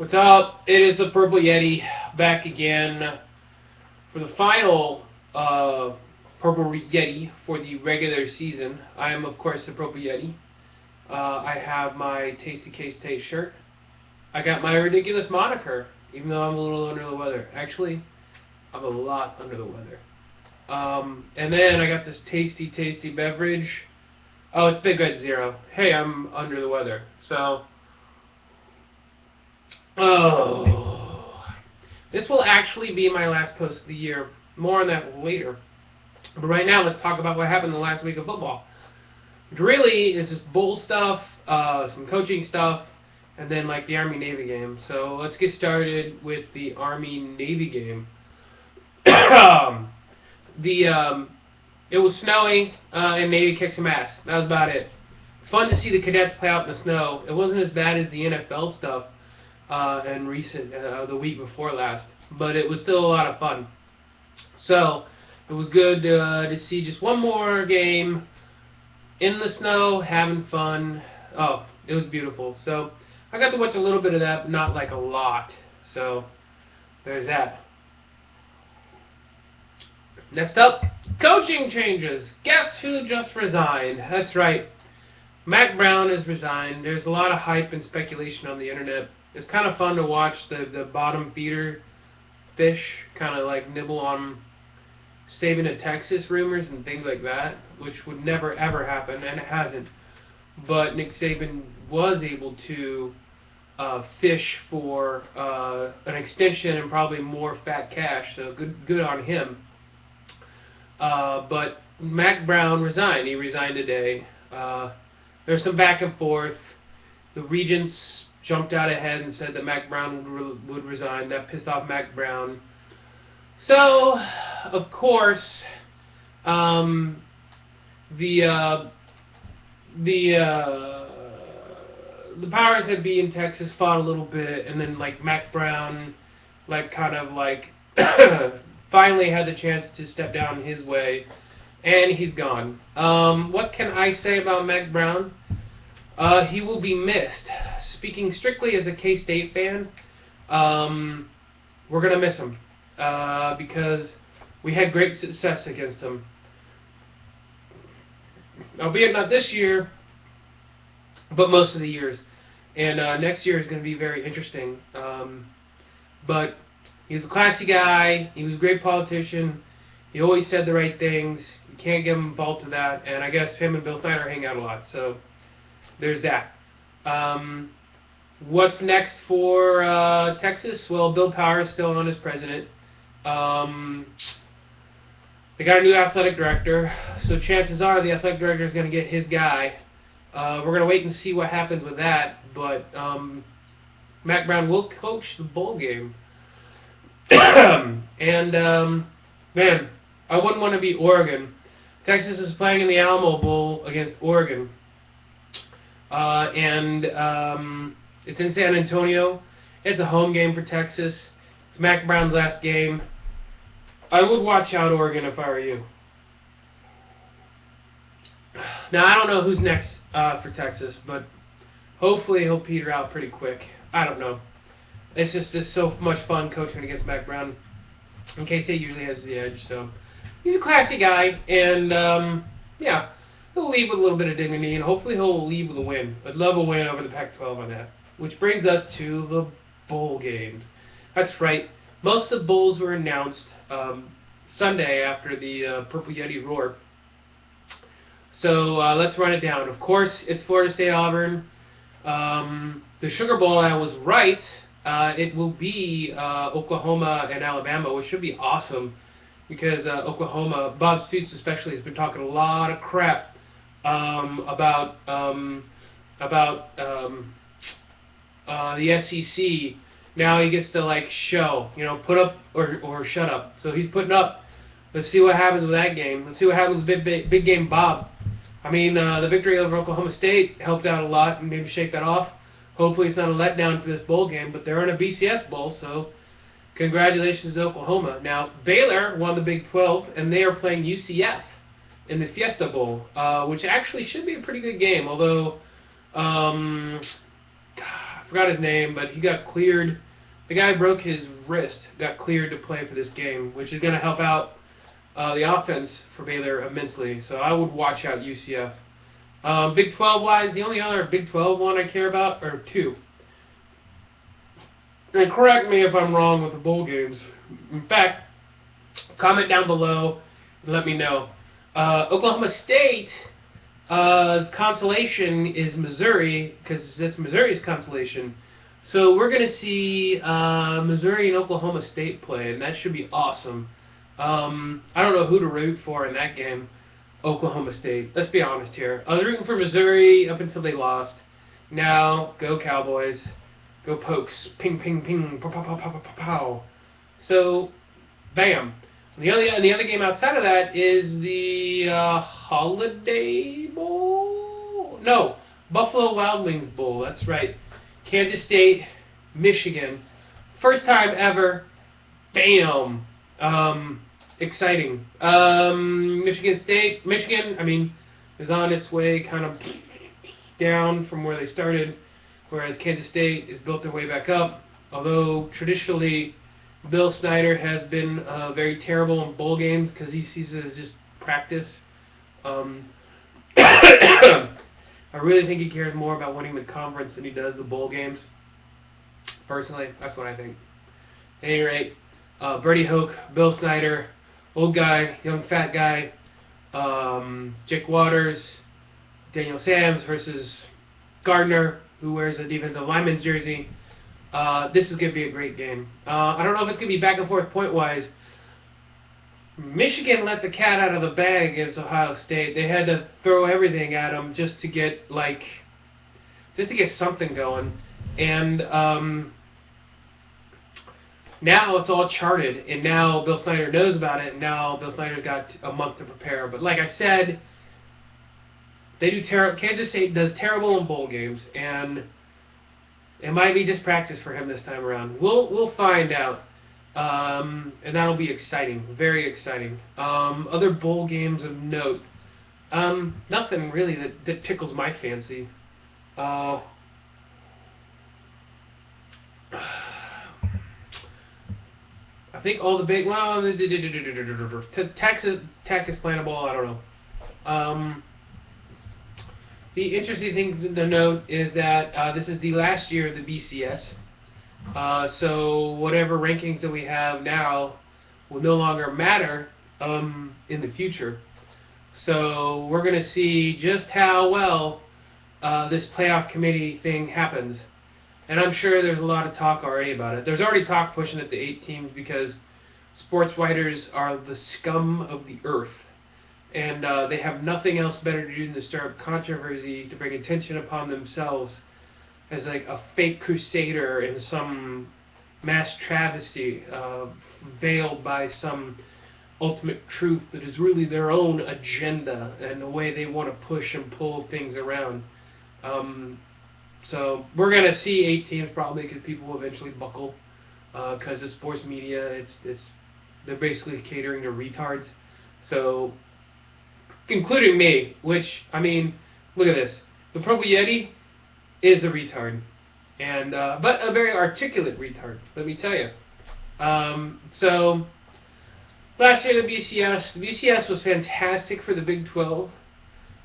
What's up? It is the Purple Yeti back again for the final Purple Yeti for the regular season. I am, of course, the Purple Yeti. I have my Tasty K-State shirt. I got my ridiculous moniker, even though I'm a little under the weather. Actually, I'm a lot under the weather. And then I got this tasty beverage. Oh, it's Big Red Zero. Hey, I'm under the weather. So... oh, this will actually be my last post of the year. More on that later. But right now, let's talk about what happened the last week of football. Which really is just bowl stuff, some coaching stuff, and then like the Army-Navy game. So let's get started with the Army-Navy game. It was snowing, and Navy kicked some ass. That was about it. It's fun to see the cadets play out in the snow. It wasn't as bad as the NFL stuff. And recent, the week before last, but it was still a lot of fun. So it was good to see just one more game in the snow, having fun. Oh, it was beautiful. So I got to watch a little bit of that, but not like a lot. So there's that. Next up, coaching changes. Guess who just resigned? That's right. Mack Brown has resigned. There's a lot of hype and speculation on the internet. It's kind of fun to watch the bottom feeder fish kind of like nibble on Saban to Texas rumors and things like that, which would never ever happen, and it hasn't. But Nick Saban was able to fish for an extension and probably more fat cash, so good on him. But Mack Brown resigned. He resigned today. There's some back and forth. The regents jumped out ahead and said that Mack Brown would resign. That pissed off Mack Brown. So, of course, the powers that be in Texas fought a little bit, and then like Mack Brown, finally had the chance to step down his way, and he's gone. What can I say about Mack Brown? He will be missed. Speaking strictly as a K-State fan, we're going to miss him because we had great success against him. Albeit not this year, but most of the years. And next year is going to be very interesting. But he was a classy guy. He was a great politician. He always said the right things. You can't give him a fault to that. And I guess him and Bill Snyder hang out a lot. So there's that. What's next for Texas? Well, Bill Power is still on as president. They got a new athletic director, so chances are the athletic director is going to get his guy. We're going to wait and see what happens with that, but Mack Brown will coach the bowl game. And, man, I wouldn't want to be Oregon. Texas is playing in the Alamo Bowl against Oregon. It's in San Antonio. It's a home game for Texas. It's Mack Brown's last game. I would watch out Oregon if I were you. Now, I don't know who's next for Texas, but hopefully he'll peter out pretty quick. I don't know. It's so much fun coaching against Mack Brown. And K-State usually has the edge, so he's a classy guy, and yeah, he'll leave with a little bit of dignity, and hopefully he'll leave with a win. I'd love a win over the Pac-12 on that. Which brings us to the bowl games. That's right. Most of the bowls were announced Sunday after the Purple Yeti roar. So let's run it down. Of course, it's Florida State Auburn. The Sugar Bowl, I was right. It will be Oklahoma and Alabama, which should be awesome because Oklahoma, Bob Stoops especially, has been talking a lot of crap about the SEC. Now he gets to like show, put up or shut up. So he's putting up. Let's see what happens with that game. Let's see what happens with big game Bob. I mean, the victory over Oklahoma State helped out a lot and maybe shake that off. Hopefully it's not a letdown for this bowl game, but they're in a BCS bowl, so congratulations to Oklahoma. Now, Baylor won the Big 12, and they are playing UCF in the Fiesta Bowl, which actually should be a pretty good game, although forgot his name, but he got cleared. The guy broke his wrist, got cleared to play for this game, which is going to help out the offense for Baylor immensely. So I would watch out UCF. Big 12 wise, the only other Big 12 one I care about are two. And correct me if I'm wrong with the bowl games. In fact, comment down below and let me know. Oklahoma State consolation is Missouri, because that's Missouri's consolation. So we're going to see Missouri and Oklahoma State play, and that should be awesome. I don't know who to root for in that game. Oklahoma State. Let's be honest here. I was rooting for Missouri up until they lost. Now, go Cowboys. Go Pokes. Ping, ping, ping. Pow, pow, pow, pow, pow, pow. So, bam. The other game outside of that is the Holiday Bowl? No, Buffalo Wild Wings Bowl. That's right. Kansas State, Michigan. First time ever. Bam. Exciting. Michigan, I mean, is on its way kind of down from where they started, whereas Kansas State has built their way back up. Although traditionally, Bill Snyder has been very terrible in bowl games because he sees it as just practice. I really think he cares more about winning the conference than he does the bowl games. Personally, that's what I think. At any rate, Brady Hoke, Bill Snyder, old guy, young fat guy, Jake Waters, Daniel Sams versus Gardner, who wears a defensive lineman's jersey. This is going to be a great game. I don't know if it's going to be back and forth point-wise. Michigan let the cat out of the bag against Ohio State. They had to throw everything at them just to get something going. And now it's all charted, and now Bill Snyder knows about it, and now Bill Snyder's got a month to prepare. But like I said, they do Kansas State does terrible in bowl games, and it might be just practice for him this time around. We'll find out, and that'll be exciting, very exciting. Other bowl games of note, nothing really that tickles my fancy. I think all the big, Texas playing a ball, I don't know. The interesting thing to note is that this is the last year of the BCS. So whatever rankings that we have now will no longer matter in the future. So we're going to see just how well this playoff committee thing happens. And I'm sure there's a lot of talk already about it. There's already talk pushing at the 8 teams because sports writers are the scum of the earth. And they have nothing else better to do than to stir up controversy to bring attention upon themselves as like a fake crusader in some mass travesty veiled by some ultimate truth that is really their own agenda and the way they want to push and pull things around. So we're going to see 8 teams probably because people will eventually buckle because the sports media, they're basically catering to retards. So, including me, which, I mean, look at this. The Purple Yeti is a retard, and but a very articulate retard, let me tell you. So, last year the BCS was fantastic for the Big 12.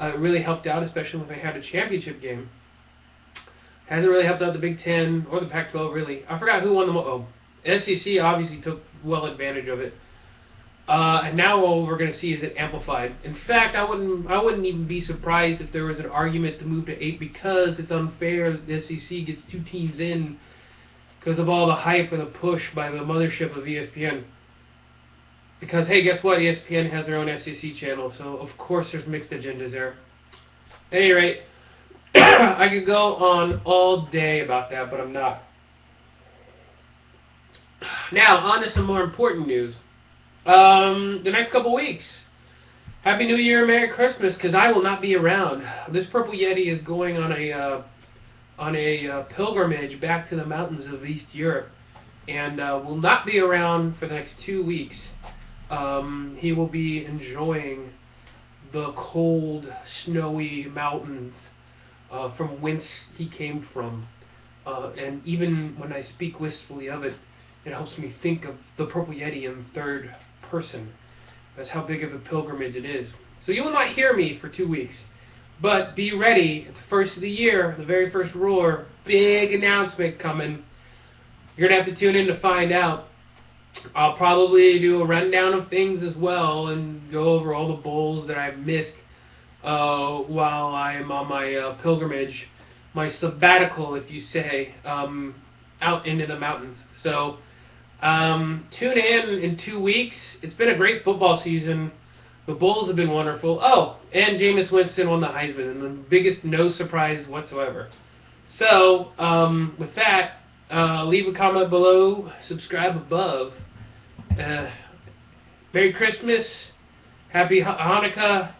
It really helped out, especially when they had a championship game. Hasn't really helped out the Big 10 or the Pac-12, really. I forgot who won the SEC obviously took well advantage of it. And now all we're going to see is it amplified. In fact, I wouldn't even be surprised if there was an argument to move to 8 because it's unfair that the SEC gets 2 teams in because of all the hype and the push by the mothership of ESPN. Because, hey, guess what? ESPN has their own SEC channel, so of course there's mixed agendas there. At any rate, I could go on all day about that, but I'm not. Now, on to some more important news. The next couple weeks. Happy New Year, Merry Christmas, because I will not be around. This Purple Yeti is going on a pilgrimage back to the mountains of East Europe, and will not be around for the next 2 weeks. He will be enjoying the cold, snowy mountains from whence he came from. And even when I speak wistfully of it, it helps me think of the Purple Yeti in third person. That's how big of a pilgrimage it is. So you will not hear me for 2 weeks. But be ready at the first of the year, the very first roar, big announcement coming. You're going to have to tune in to find out. I'll probably do a rundown of things as well and go over all the bowls that I've missed while I'm on my pilgrimage, my sabbatical, if you say, out into the mountains. So tune in 2 weeks. It's been a great football season. The Bulls have been wonderful. Oh, and Jamies Winston won the Heisman, and the biggest no surprise whatsoever. So, with that, leave a comment below, subscribe above. Merry Christmas, Happy Hanukkah,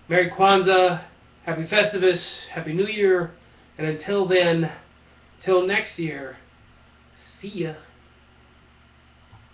Merry Kwanzaa, Happy Festivus, Happy New Year, and until then, till next year, see ya.